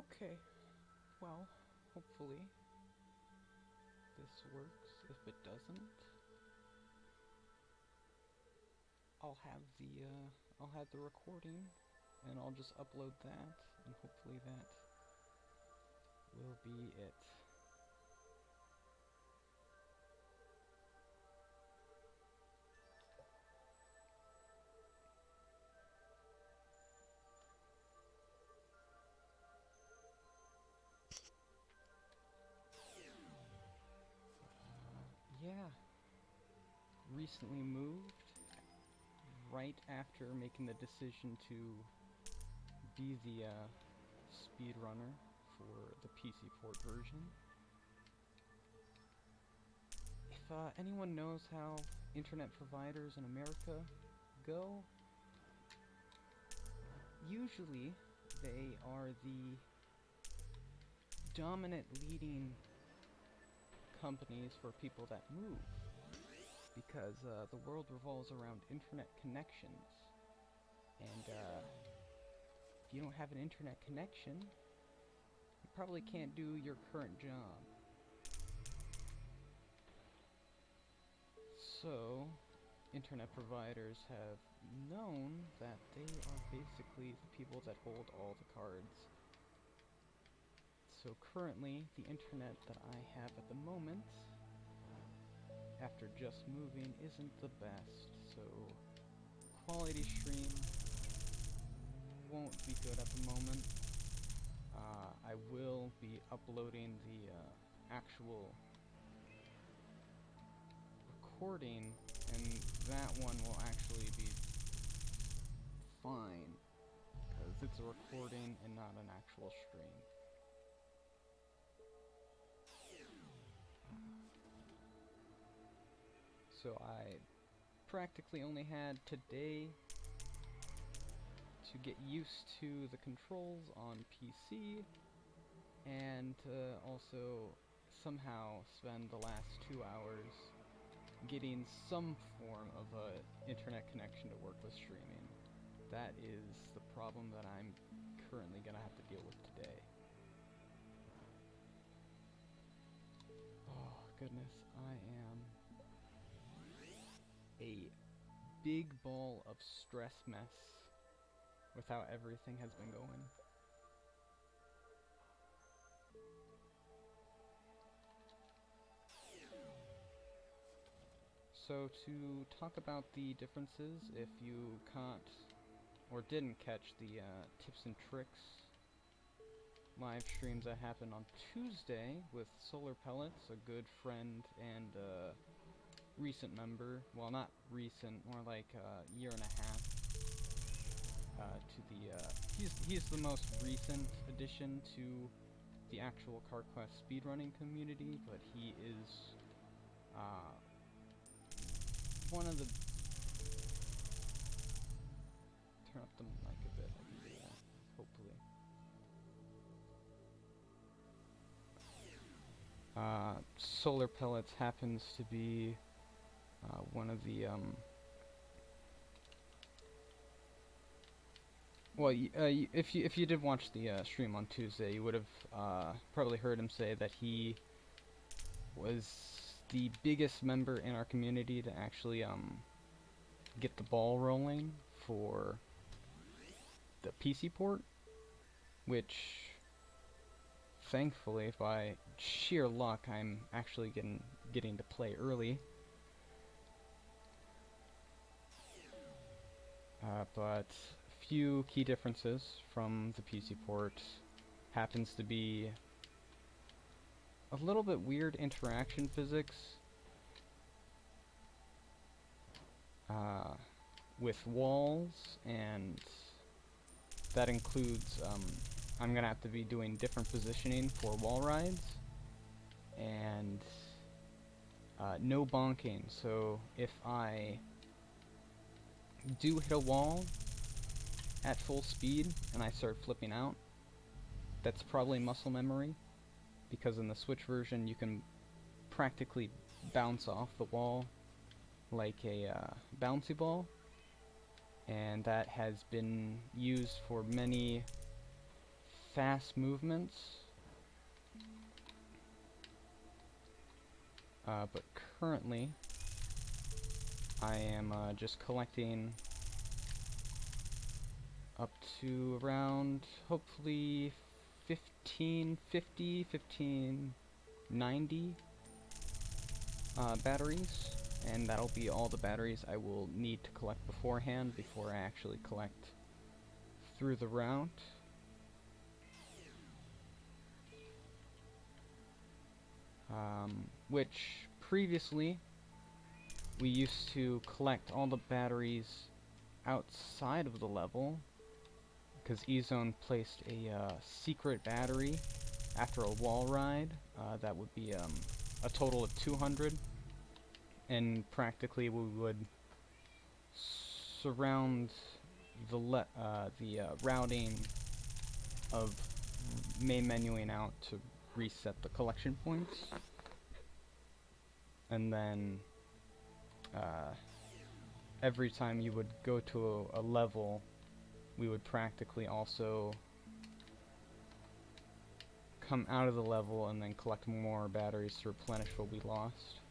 Okay, well, hopefully this works. If it doesn't, I'll have the recording and I'll just upload that and hopefully that will be it. Yeah, recently moved right after making the decision to be the speedrunner for the PC port version. If anyone knows how internet providers in America go, usually they are the dominant leading companies for people that move, because the world revolves around internet connections, and if you don't have an internet connection, you probably can't do your current job. So, internet providers have known that they are basically the people that hold all the cards. So currently, the internet that I have at the moment, after just moving, isn't the best, so quality stream won't be good at the moment. I will be uploading the actual recording, and that one will actually be fine, because it's a recording and not an actual stream. So I practically only had today to get used to the controls on PC, and also somehow spend the last 2 hours getting some form of a internet connection to work with streaming. That is the problem that I'm currently gonna have to deal with today. Oh goodness, I am a big ball of stress mess with how everything has been going. So to talk about the differences, if you caught or didn't catch the tips and tricks live streams that happened on Tuesday with Solar Pellets, a good friend and recent member, well not recent, more like a year and a half, to the, he's the most recent addition to the actual CarQuest speedrunning community, but he is one of the, turn up the mic a bit, I can do that, hopefully. Solar Pellets happens to be one of the, well, if you did watch the stream on Tuesday, you would have probably heard him say that he was the biggest member in our community to actually get the ball rolling for the PC port, which thankfully, by sheer luck, I'm actually getting to play early. But a few key differences from the PC port happens to be a little bit weird interaction physics with walls, and that includes I'm gonna have to be doing different positioning for wall rides, and no bonking. So if I do hit a wall at full speed and I start flipping out, that's probably muscle memory, because in the Switch version you can practically bounce off the wall like a bouncy ball, and that has been used for many fast movements. But currently, I am just collecting up to around, hopefully, 1550, 1590 batteries, and that'll be all the batteries I will need to collect beforehand before I actually collect through the route. Which previously we used to collect all the batteries outside of the level, because ezone placed a secret battery after a wall ride that would be a total of 200, and practically we would surround the routing of main menuing out to reset the collection points, and then every time you would go to a level, we would practically also come out of the level and then collect more batteries to replenish what we lost.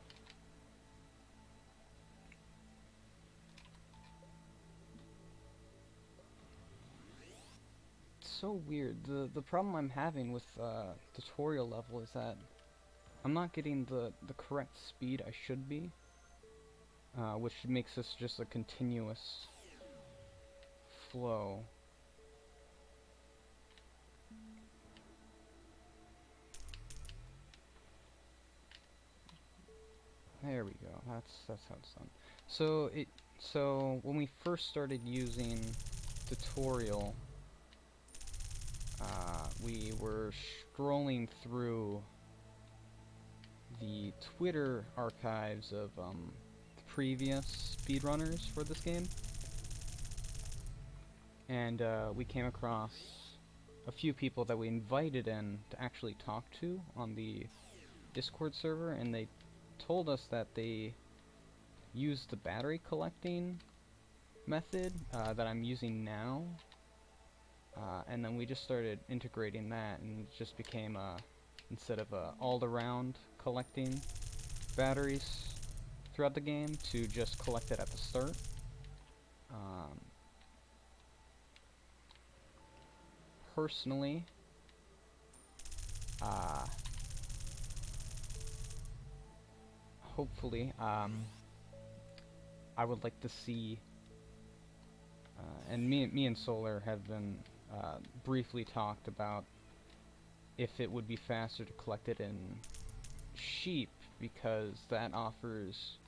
It's so weird. The problem I'm having with tutorial level is that I'm not getting the correct speed I should be, which makes this just a continuous flow. There we go. That's how it's done. So when we first started using tutorial, we were scrolling through the Twitter archives of the previous speedrunners for this game, and we came across a few people that we invited in to actually talk to on the Discord server, and they told us that they used the battery collecting method that I'm using now, and then we just started integrating that, and it just became instead of all-around collecting batteries throughout the game, to just collect it at the start. Personally, hopefully, I would like to see, and me and Solar have been briefly talked about if it would be faster to collect it in sheep, because that offers,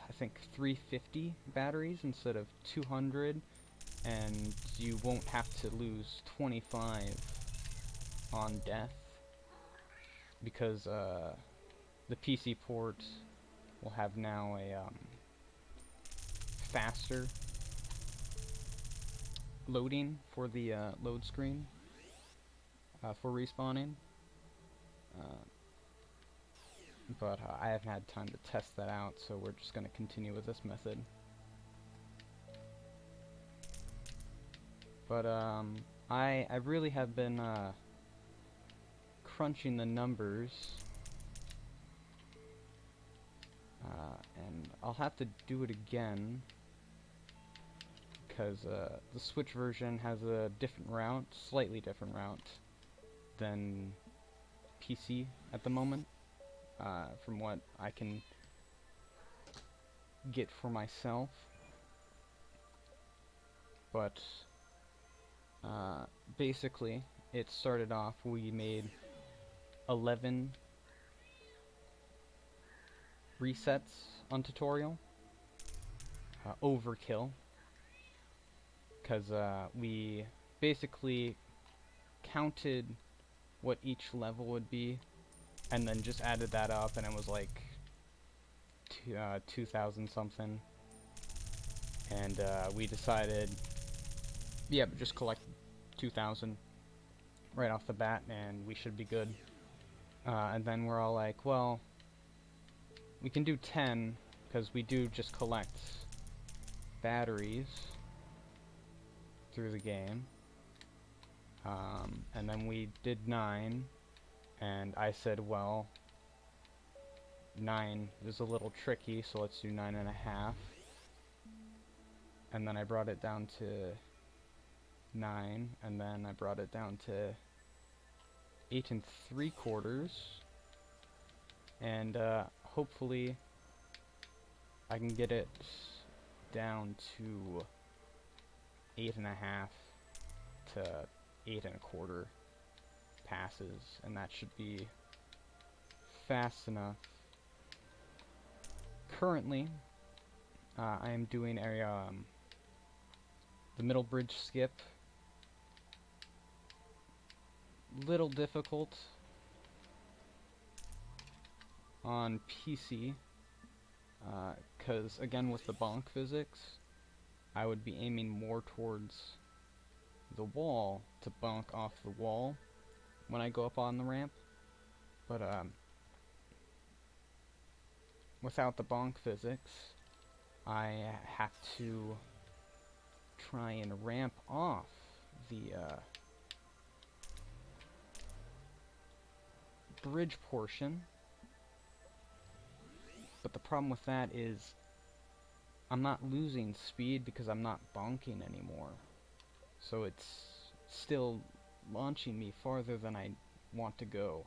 I think, 350 batteries instead of 200, and you won't have to lose 25 on death, because the PC port will have now a faster loading for the load screen for respawning. But I haven't had time to test that out, so we're just going to continue with this method. But I really have been crunching the numbers, and I'll have to do it again, because the Switch version has a different route, slightly different route than PC at the moment, from what I can get for myself. But basically, it started off, we made 11 resets on tutorial. Overkill, because we basically counted what each level would be, and then just added that up, and it was like 2,000 something. And we decided, yeah, but just collect 2,000 right off the bat, and we should be good. And then we're all like, well, we can do 10, because we do just collect batteries through the game. And then we did 9, and I said, well, 9 is a little tricky, so let's do 9.5. And then I brought it down to 9, and then I brought it down to 8 3/4, and hopefully I can get it down to 8.5 to 8 1/4 passes, and that should be fast enough. Currently, I am doing the middle bridge skip. Little difficult on PC, because again with the bonk physics, I would be aiming more towards the wall to bonk off the wall when I go up on the ramp, but without the bonk physics, I have to try and ramp off the bridge portion. But the problem with that is I'm not losing speed because I'm not bonking anymore. So it's still launching me farther than I want to go.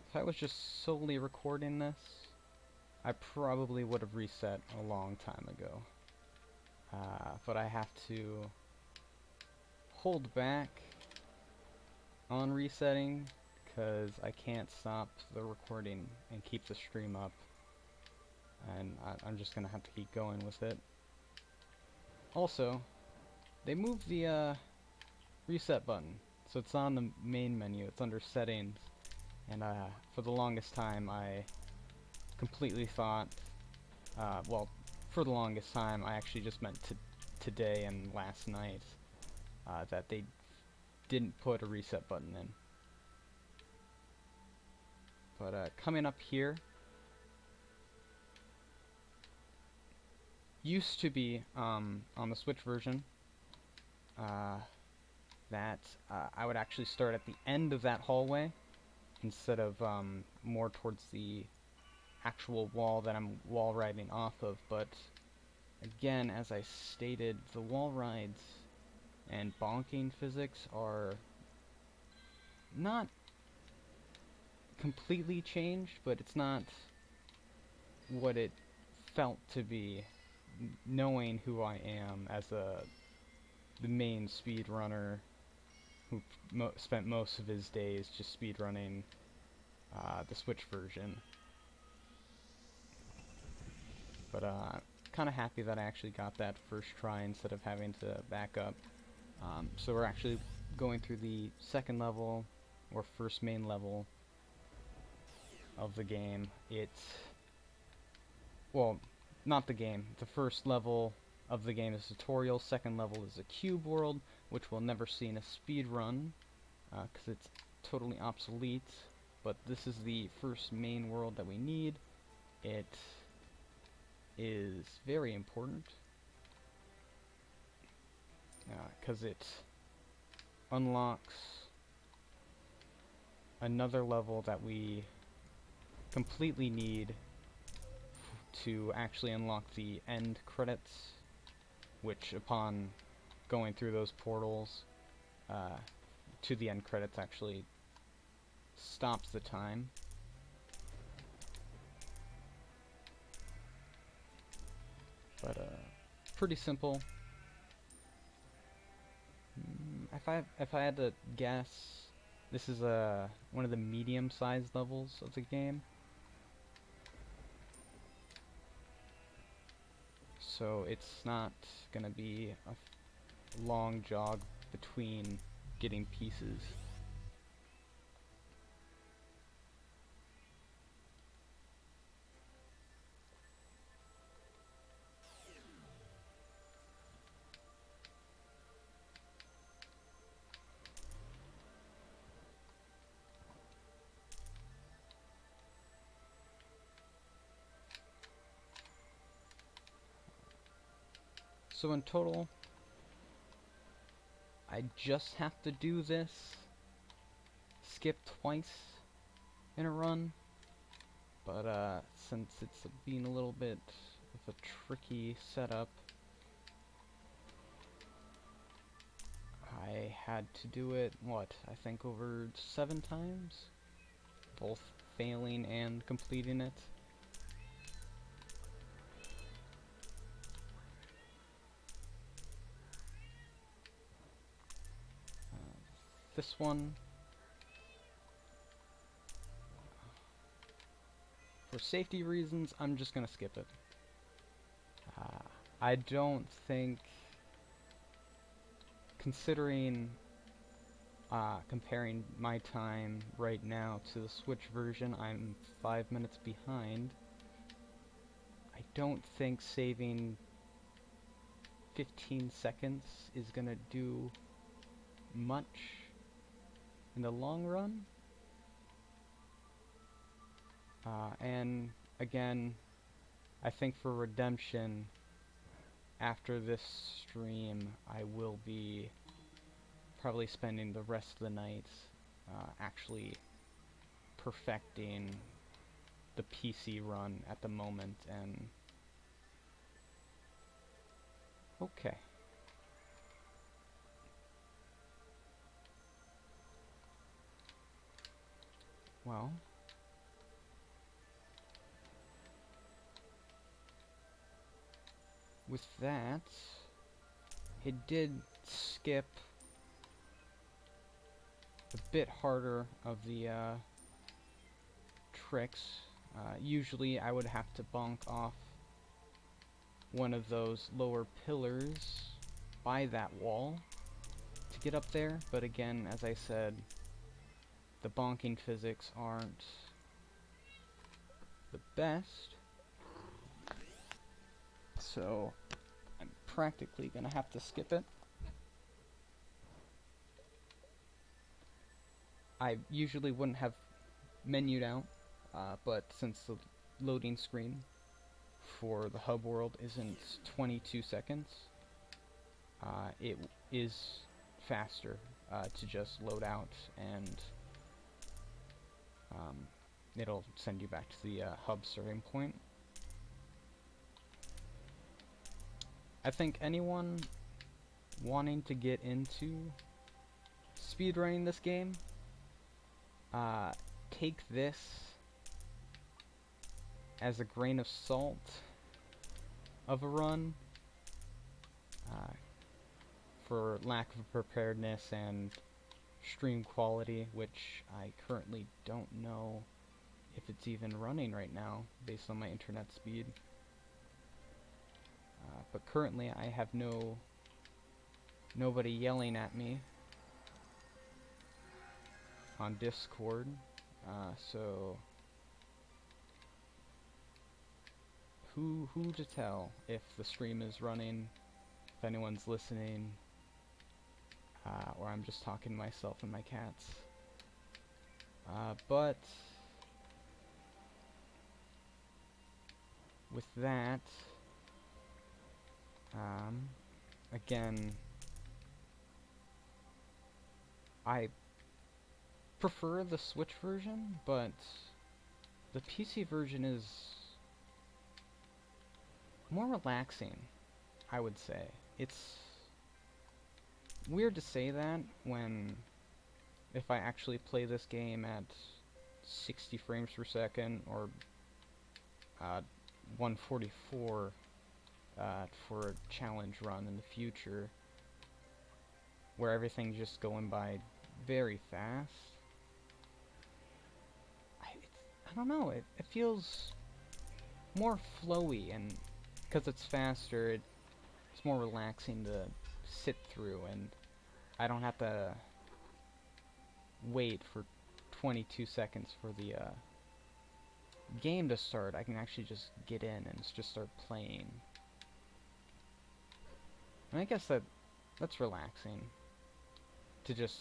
If I was just solely recording this, I probably would have reset a long time ago. But I have to hold back on resetting because I can't stop the recording and keep the stream up, and I'm just gonna have to keep going with it. Also, they moved the reset button, so it's on the main menu, it's under settings, and for the longest time I completely thought, well, for the longest time I actually just meant today and last night, that they didn't put a reset button in. But coming up here, used to be, on the Switch version, that I would actually start at the end of that hallway instead of more towards the actual wall that I'm wall riding off of. But again, as I stated, the wall rides and bonking physics are not completely changed, but it's not what it felt to be, knowing who I am as the main speedrunner who spent most of his days just speedrunning the Switch version. But kind of happy that I actually got that first try instead of having to back up. So we're actually going through the second level, or first main level of the game. It's, well, not the game. The first level of the game is tutorial. Second level is a cube world, which we'll never see in a speed run, because it's totally obsolete. But this is the first main world that we need. It is very important, because it unlocks another level that we completely need to actually unlock the end credits, which upon going through those portals to the end credits actually stops the time. But pretty simple. If I had to guess, this is one of the medium-sized levels of the game. So it's not gonna be a long jog between getting pieces. So in total, I just have to do this, skip twice in a run, but since it's being a little bit of a tricky setup, I had to do it, I think over 7 times? Both failing and completing it. This one, for safety reasons, I'm just gonna skip it. I don't think, considering comparing my time right now to the Switch version, I'm 5 minutes behind. I don't think saving 15 seconds is gonna do much in the long run. And again, I think for Redemption, after this stream, I will be probably spending the rest of the night actually perfecting the PC run at the moment. And okay. Well, with that, it did skip a bit harder of the tricks. Usually I would have to bonk off one of those lower pillars by that wall to get up there, but again, as I said, the bonking physics aren't the best, so I'm practically gonna have to skip it. I usually wouldn't have menued out, but since the loading screen for the hub world isn't 22 seconds, it is faster to just load out, and it'll send you back to the hub starting point. I think anyone wanting to get into speedrunning this game, take this as a grain of salt of a run, for lack of preparedness and stream quality, which I currently don't know if it's even running right now based on my internet speed. But currently I have nobody yelling at me on Discord, so who to tell if the stream is running, if anyone's listening, or I'm just talking to myself and my cats. But with that, again, I prefer the Switch version, but the PC version is more relaxing, I would say. It's weird to say that when, if I actually play this game at 60 frames per second or 144 for a challenge run in the future, where everything's just going by very fast. I don't know, it feels more flowy, and because it's faster, it's more relaxing to sit through, and I don't have to wait for 22 seconds for the game to start. I can actually just get in and just start playing. And I guess that's relaxing, to just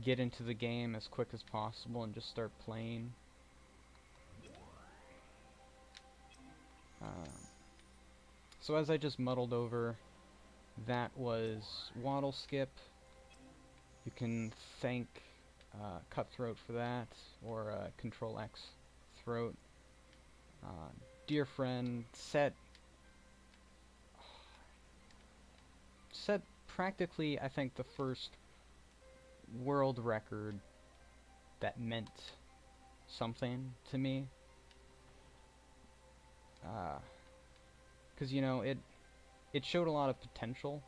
get into the game as quick as possible and just start playing. So So as I just muddled over, that was Waddle Skip. You can thank Cutthroat for that, or Control X Throat. Dear friend, set practically, I think, the first world record that meant something to me. Because, you know, it showed a lot of potential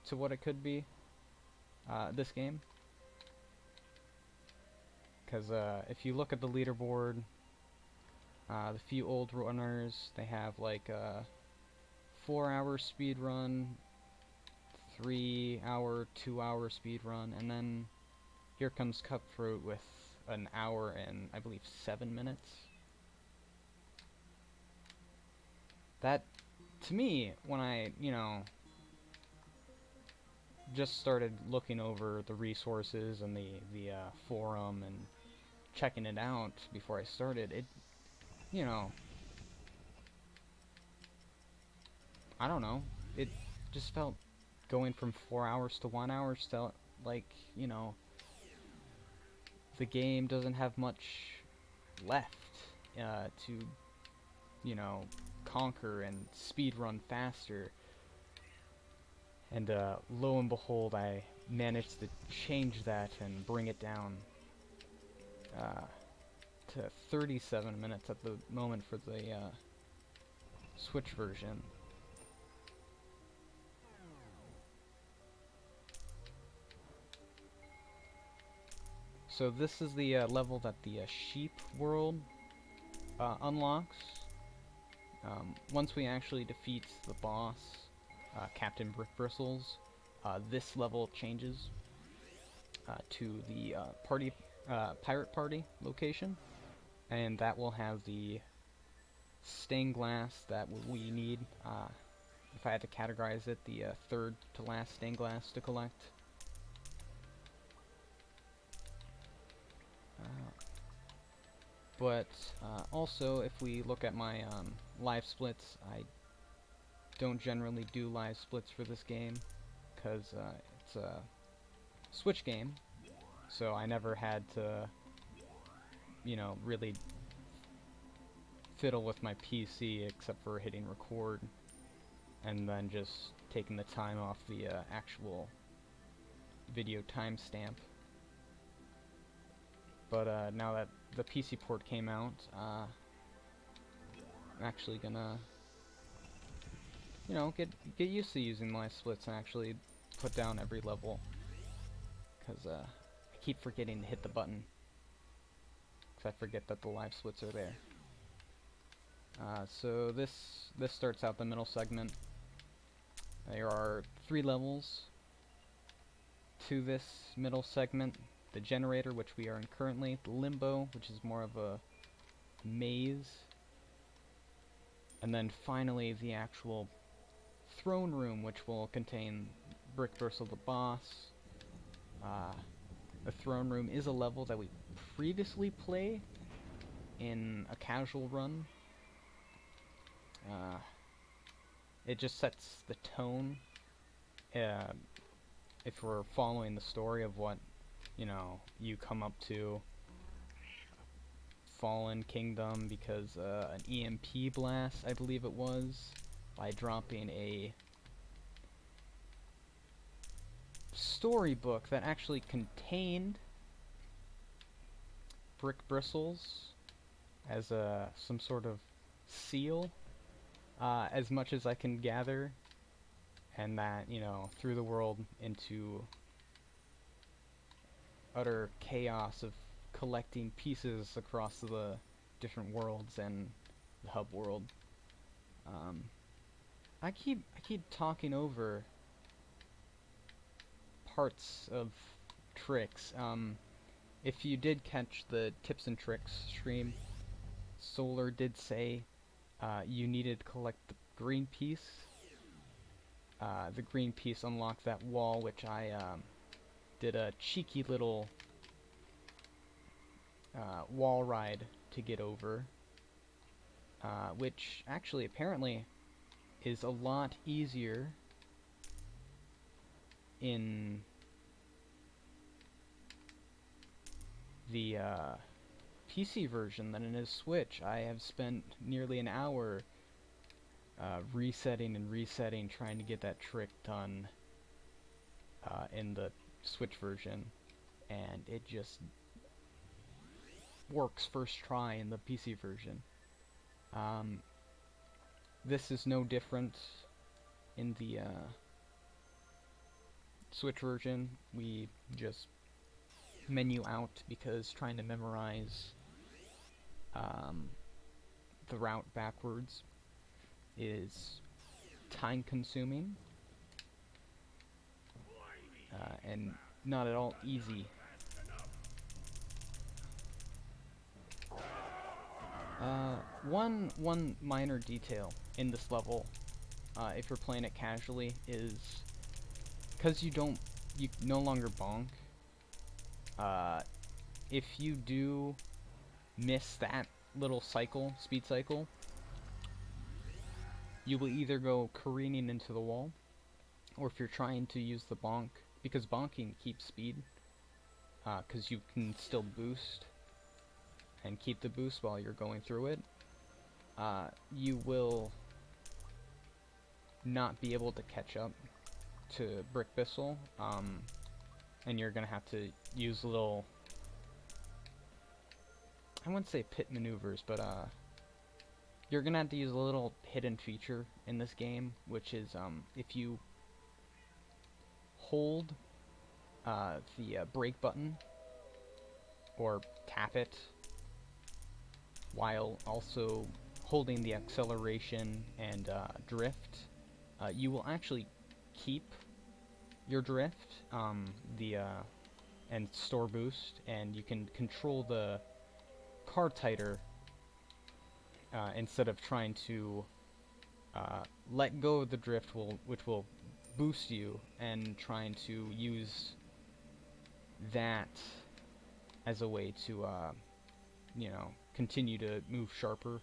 to what it could be, this game. Because if you look at the leaderboard, the few old runners, they have like a 4-hour speed run, 3-hour, 2-hour speed run, and then here comes Cutthroat with an hour and I believe 7 minutes. That, to me, when I, you know, just started looking over the resources and the forum and checking it out before I started, it, you know, I don't know, it just felt going from 4 hours to 1 hour felt like, you know, the game doesn't have much left to, you know, conquer and speed run faster. And lo and behold, I managed to change that and bring it down to 37 minutes at the moment for the Switch version. So this is the level that the sheep world unlocks. Once we actually defeat the boss, Captain Bristles, this level changes to the pirate party location, and that will have the stained glass that we need. If I had to categorize it, the third to last stained glass to collect. But also, if we look at my live splits, I don't generally do live splits for this game, because it's a Switch game, so I never had to, you know, really fiddle with my PC except for hitting record, and then just taking the time off the actual video timestamp. But now that the PC port came out, I'm actually gonna, you know, get used to using live splits and actually put down every level, because I keep forgetting to hit the button, because I forget that the live splits are there. So this starts out the middle segment. There are 3 levels to this middle segment. The generator, which we are in currently, the limbo, which is more of a maze, and then finally the actual throne room, which will contain Brick Bristle the boss. The throne room is a level that we previously played in a casual run. It just sets the tone if we're following the story of what, you know, you come up to Fallen Kingdom, because an EMP blast, I believe it was, by dropping a storybook that actually contained Brick Bristles as some sort of seal, as much as I can gather, and that, you know, threw the world into utter chaos of collecting pieces across the different worlds and the hub world. I keep talking over parts of tricks. If you did catch the tips and tricks stream, Solar did say you needed to collect the green piece. The green piece unlocked that wall, which I did a cheeky little wall ride to get over, which actually apparently is a lot easier in the PC version than it is Switch. I have spent nearly an hour resetting and resetting trying to get that trick done in the Switch version, and it just works first try in the PC version. This is no different in the Switch version. We just menu out because trying to memorize the route backwards is time consuming and not at all easy. One minor detail in this level, if you're playing it casually, is because you no longer bonk. If you do miss that little cycle, speed cycle, you will either go careening into the wall, or if you're trying to use the bonk, because bonking keeps speed, because you can still boost and keep the boost while you're going through it, you will not be able to catch up to Brick Bissell, and you're gonna have to use little, I wouldn't say pit maneuvers, but you're gonna have to use a little hidden feature in this game, which is if you hold the brake button or tap it while also holding the acceleration and drift, you will actually keep your drift and store boost, and you can control the car tighter instead of trying to let go of the drift, which will boost you, and trying to use that as a way to you know, continue to move sharper.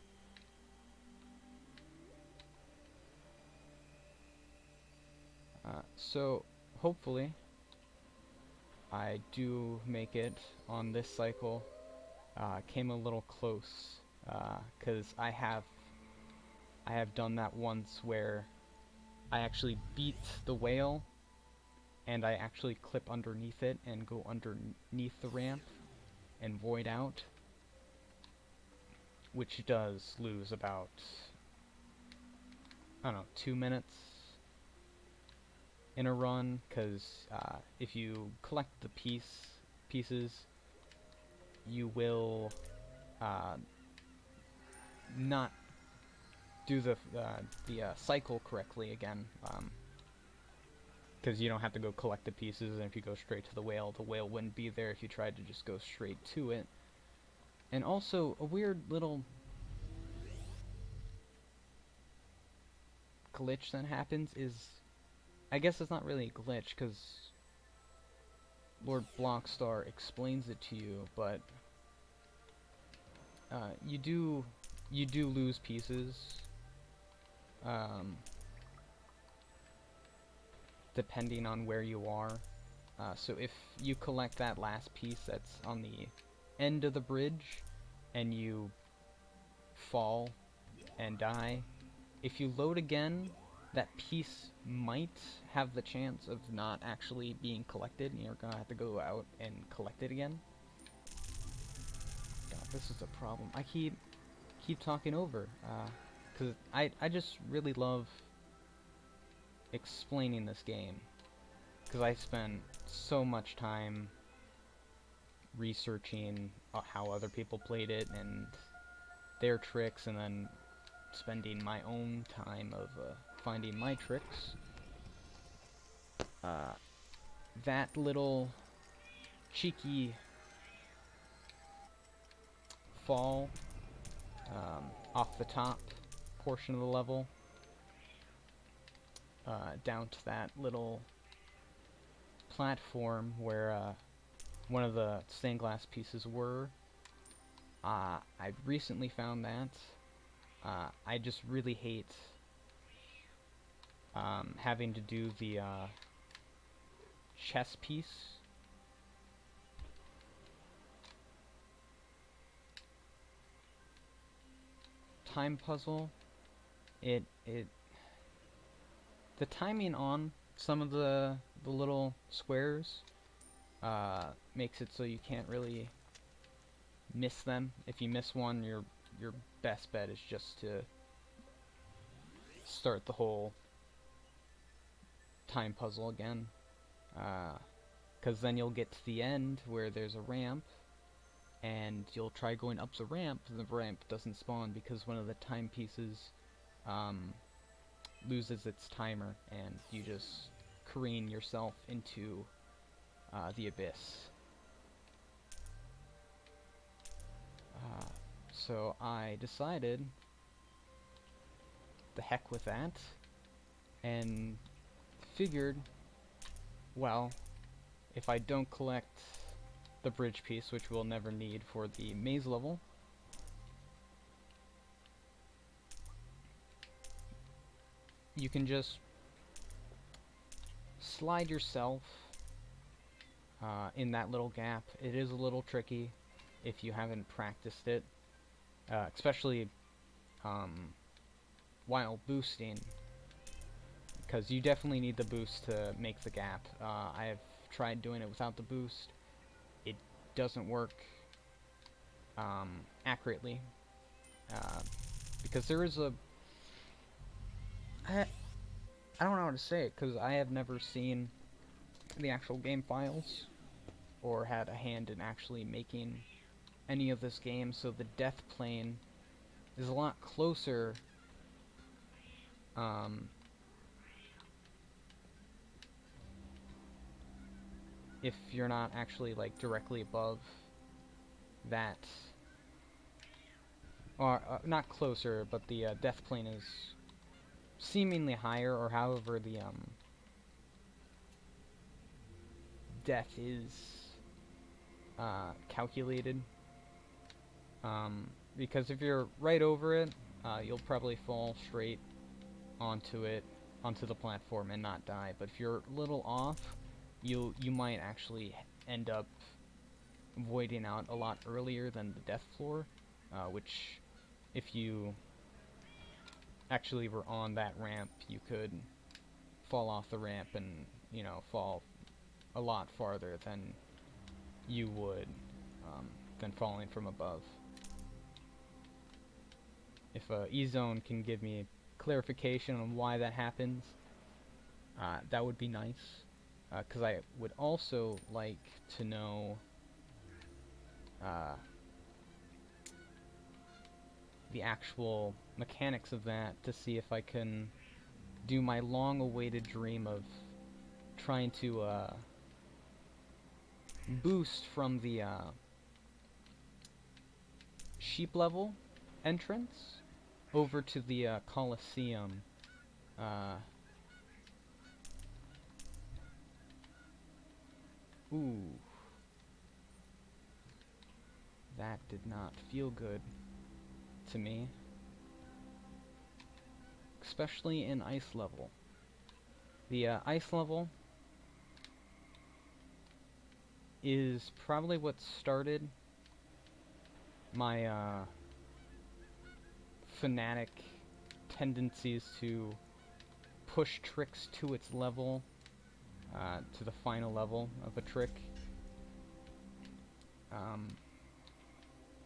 So hopefully I do make it on this cycle. Came a little close because I have done that once where I actually beat the whale and I actually clip underneath it and go underneath the ramp and void out, which does lose about, I don't know, 2 minutes in a run, because if you collect the pieces, you will not do the cycle correctly again, because you don't have to go collect the pieces, and if you go straight to the whale wouldn't be there if you tried to just go straight to it. And also, a weird little glitch that happens is, I guess it's not really a glitch, because Lord Blockstar explains it to you, but you do lose pieces, depending on where you are. So if you collect that last piece that's on the end of the bridge, and you fall and die, if you load again, that piece might have the chance of not actually being collected, and you're gonna have to go out and collect it again. God, this is a problem. I keep talking over, because I just really love explaining this game, because I spent so much time researching how other people played it and their tricks, and then spending my own time of finding my tricks. That little cheeky fall off the top portion of the level down to that little platform where one of the stained glass pieces were. I recently found that. I just really hate having to do the chess piece. Time puzzle. The timing on some of the little squares makes it so you can't really miss them. If you miss one, your best bet is just to start the whole time puzzle again. Because then you'll get to the end where there's a ramp, and you'll try going up the ramp, and the ramp doesn't spawn because one of the timepieces loses its timer, and you just careen yourself into the abyss. So I decided, the heck with that, and figured, well, if I don't collect the bridge piece, which we'll never need for the maze level, you can just slide yourself in that little gap. It is a little tricky if you haven't practiced it, especially while boosting, because you definitely need the boost to make the gap. I've tried doing it without the boost. It doesn't work accurately, because there is a... I don't know how to say it, because I have never seen the actual game files, or had a hand in actually making any of this game, so the death plane is a lot closer if you're not actually like directly above that, or not closer, but the death plane is seemingly higher, or however the death is calculated. Because if you're right over it, you'll probably fall straight onto the platform and not die. But if you're a little off, you might actually end up voiding out a lot earlier than the death floor, which, if you actually were on that ramp, you could fall off the ramp and, you know, fall a lot farther than you would than falling from above. If ezone can give me clarification on why that happens, that would be nice, because I would also like to know the actual mechanics of that, to see if I can do my long-awaited dream of trying to boost from the sheep level entrance over to the Coliseum. Ooh. That did not feel good to me. Especially in ice level. The ice level is probably what started my fanatic tendencies to push tricks to its level, to the final level of a trick.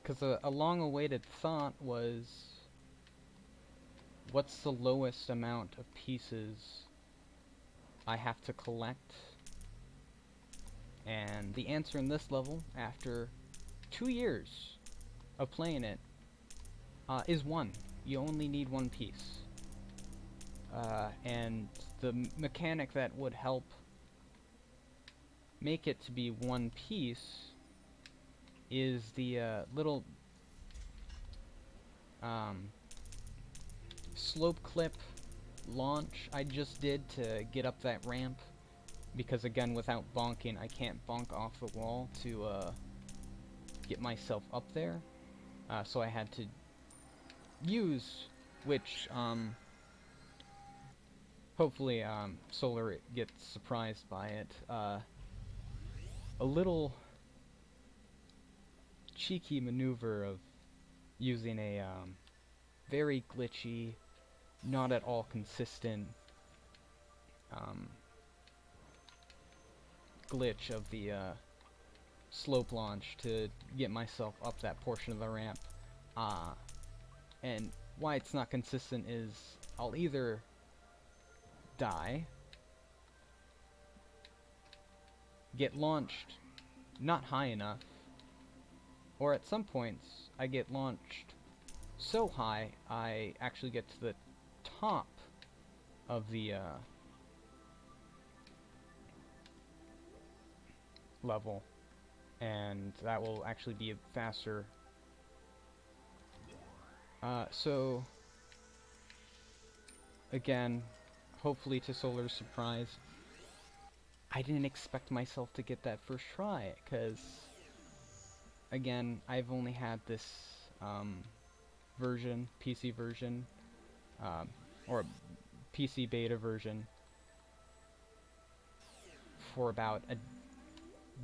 Because a long-awaited thought was, what's the lowest amount of pieces I have to collect? And the answer in this level, after 2 years of playing it, is 1. You only need 1 piece. And the mechanic that would help make it to be 1 piece is the little slope clip launch I just did to get up that ramp, because again, without bonking, I can't bonk off the wall to get myself up there, so I had to use, which hopefully Solar gets surprised by it. A little cheeky maneuver of using a very glitchy, not at all consistent glitch of the slope launch to get myself up that portion of the ramp. And why it's not consistent is I'll either die, get launched not high enough, or at some points I get launched so high I actually get to the top of the level, and that will actually be faster. So again, hopefully to Solar's surprise, I didn't expect myself to get that first try, because again, I've only had this version, PC version, or PC beta version for about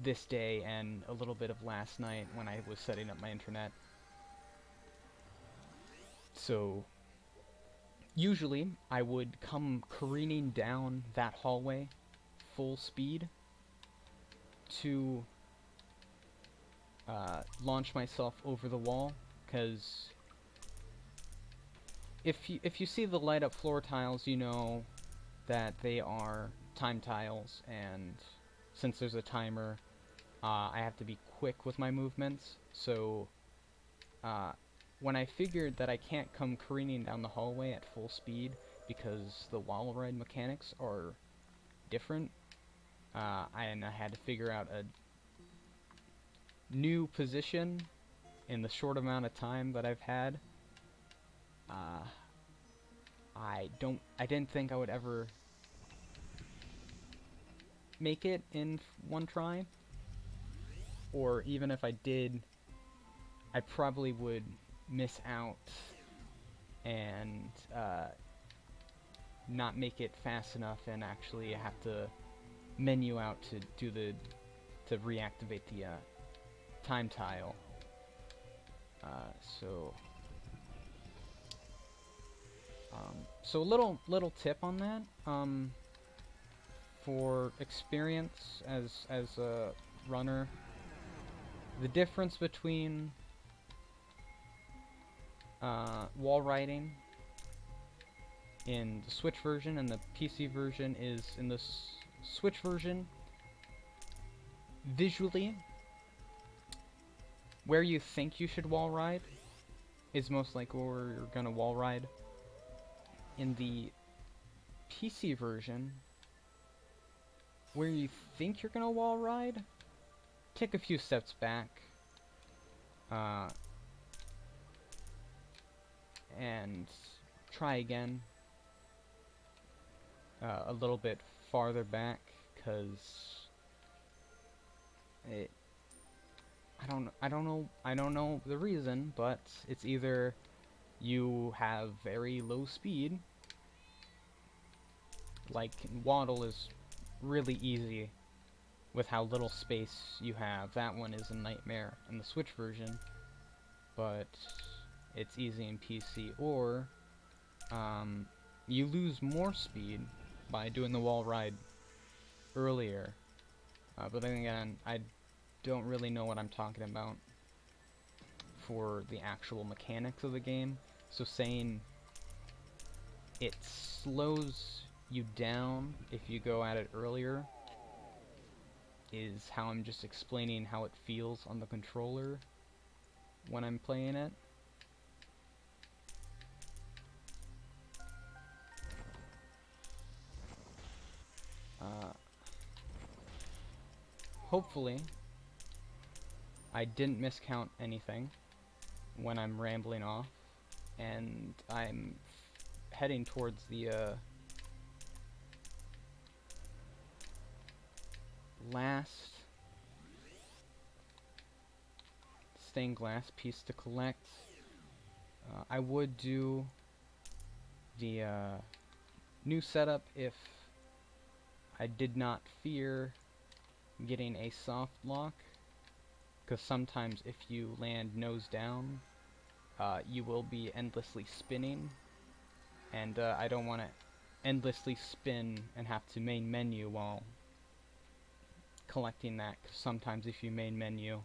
this day and a little bit of last night when I was setting up my internet. So usually I would come careening down that hallway full speed to launch myself over the wall, because if you see the light up floor tiles, you know that they are time tiles, and since there's a timer, I have to be quick with my movements. So when I figured that I can't come careening down the hallway at full speed because the wall ride mechanics are different, and I had to figure out a new position in the short amount of time that I've had. I didn't think I would ever make it in one try, or even if I did, I probably would miss out and not make it fast enough and actually have to menu out to do to reactivate the time tile. So little tip on that, for experience as a runner, the difference between wall riding in the Switch version and the PC version is, in the Switch version, visually, where you think you should wall ride is most likely where you're gonna wall ride. In the PC version, where you think you're gonna wall ride, take a few steps back, and try again, a little bit farther back, because I don't know the reason, but it's either you have very low speed, like Waddle is really easy with how little space you have. That one is a nightmare in the Switch version, but it's easy in PC. Or you lose more speed by doing the wall ride earlier, but then again, I don't really know what I'm talking about for the actual mechanics of the game, so saying it slows you down if you go at it earlier is how I'm just explaining how it feels on the controller when I'm playing it. Hopefully I didn't miscount anything when I'm rambling off, and I'm heading towards the last stained glass piece to collect. I would do the new setup if I did not fear getting a soft lock, because sometimes if you land nose down, you will be endlessly spinning, and I don't want to endlessly spin and have to main menu while collecting that, because sometimes if you main menu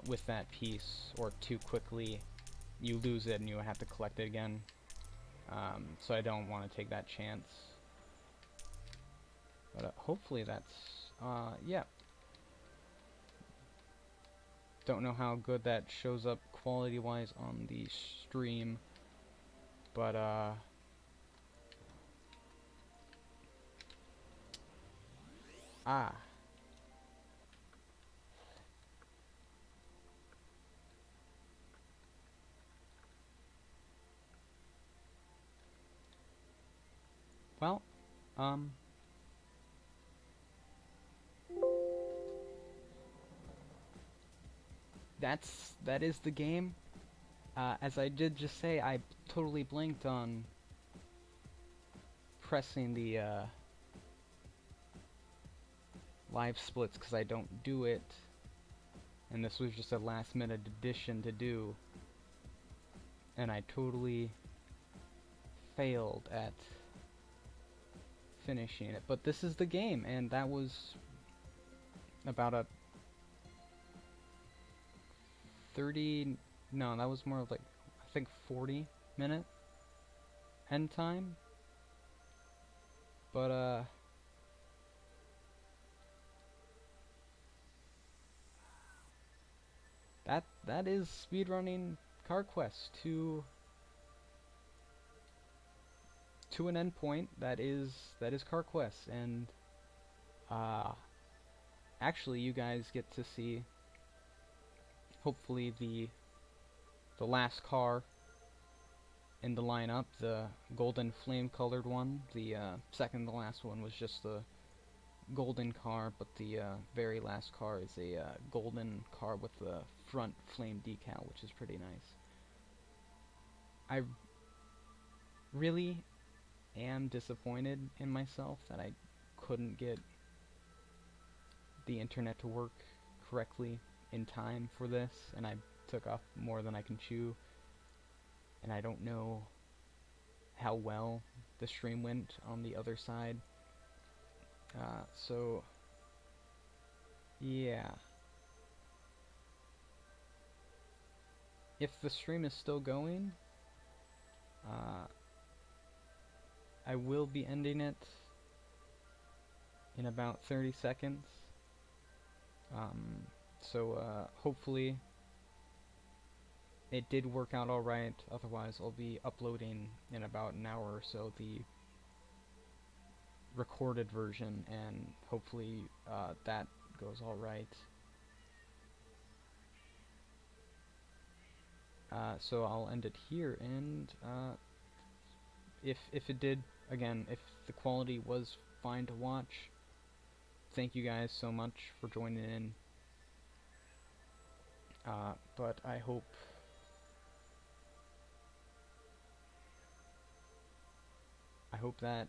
with that piece or too quickly, you lose it and you have to collect it again. So I don't want to take that chance. But hopefully that's, yeah. Don't know how good that shows up quality-wise on the stream, but ah. Well, that is the game. As I did just say, I totally blanked on pressing the live splits because I don't do it, and this was just a last minute addition to do, and I totally failed at finishing it. But this is the game, and that was about a 30, no, that was more like, I think 40-minute end time. But that is speedrunning Car Quest to an endpoint. That is Car Quest, and actually you guys get to see hopefully the last car in the lineup, the golden flame colored one. The second to last one was just the golden car, but the very last car is a golden car with the front flame decal, which is pretty nice. I really am disappointed in myself that I couldn't get the internet to work correctly in time for this, and I took off more than I can chew, and I don't know how well the stream went on the other side. So yeah, if the stream is still going, I will be ending it in about 30 seconds. So hopefully it did work out alright, otherwise I'll be uploading in about an hour or so the recorded version, and hopefully that goes alright. So I'll end it here, and if it did, again, if the quality was fine to watch, thank you guys so much for joining in. But I hope that